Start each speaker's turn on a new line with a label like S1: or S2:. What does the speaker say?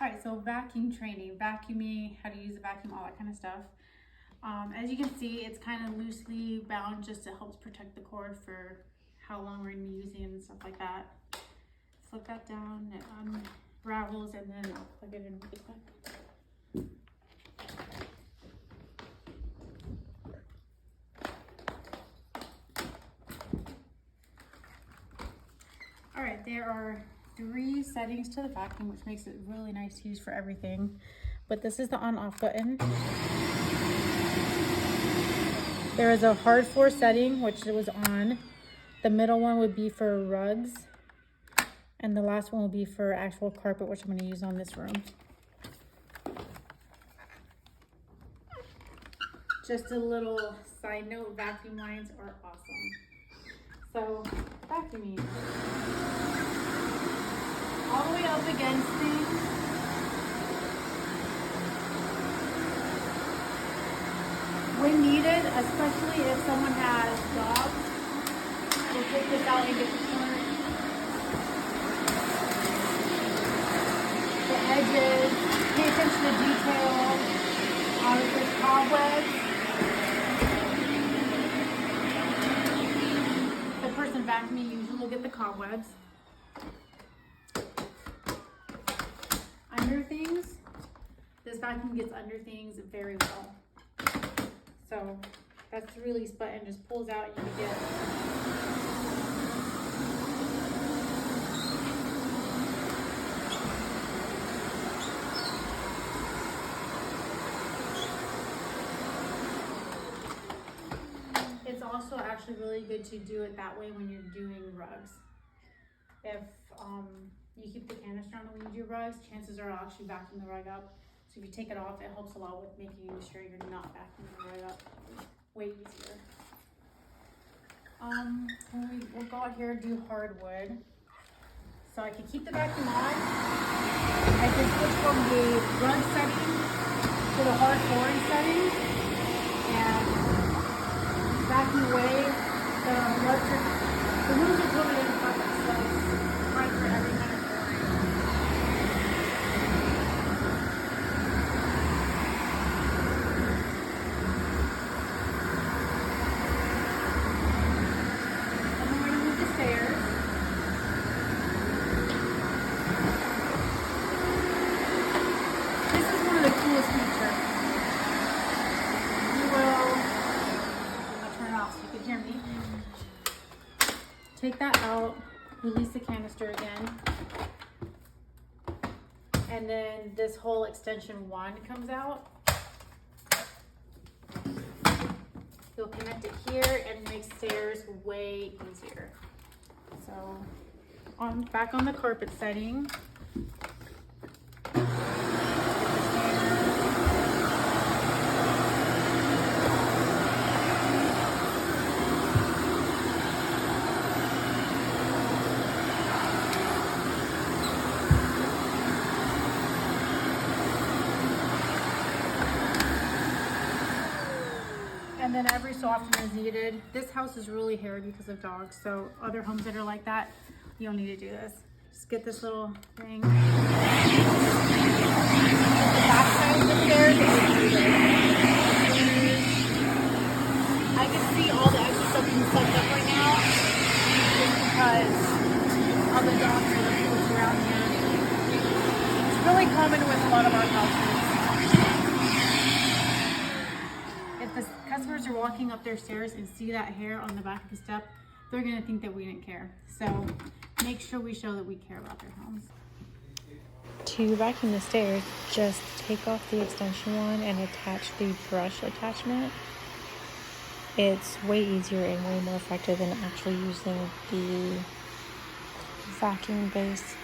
S1: All right, so vacuum training, vacuuming, how to use a vacuum, all that kind of stuff. As you can see, it's kind of loosely bound just to help protect the cord for how long we're gonna be using it and stuff like that. Flip that down, it unravels, and then I'll plug it in really quick. All right, there are 3 settings to the vacuum, which makes it really nice to use for everything. But this is the on-off button. There is a hard floor setting, which it was on. The middle one would be for rugs. And the last one will be for actual carpet, which I'm going to use on this room. Just a little side note, vacuum lines are awesome. So, vacuuming. All the way up against things. When needed, especially if someone has dogs, we'll take this out and get the current. The edges, pay attention to detail. If there's cobwebs, the person vacuuming usually will get the cobwebs. Under things, this vacuum gets under things very well. So that's the release button, just pulls out, you can get it's also actually really good to do it that way when you're doing rugs. If you keep the canister on when you do rugs, chances are I'll actually vacuum the rug up. So if you take it off, it helps a lot with making sure you're not vacuuming the rug up. Way easier. We'll go out here and do hardwood. So I can keep the vacuum on. I can switch from the rug setting to the hard flooring setting and vacuum away the electric. The rooms are totally in carpet, so it's right for every kind of flooring. And then we're going to move the stairs. This is one of the coolest features. You will, I'm going to turn it off so you can hear me. Take that out, release the canister again, and then this whole extension wand comes out. You'll connect it here and make stairs way easier. So, back on the carpet setting. And then every so often as needed. This house is really hairy because of dogs, so other homes that are like that, you don't need to do this. Just get this little thing. The back side of the stairs, I can see all the extra stuff being sucked up right now because all the dogs are close around here. It's really common with a lot of our houses. If the customers are walking up their stairs and see that hair on the back of the step, they're gonna think that we didn't care. So make sure we show that we care about their homes. To vacuum the stairs, just take off the extension wand and attach the brush attachment. It's way easier and way more effective than actually using the vacuum base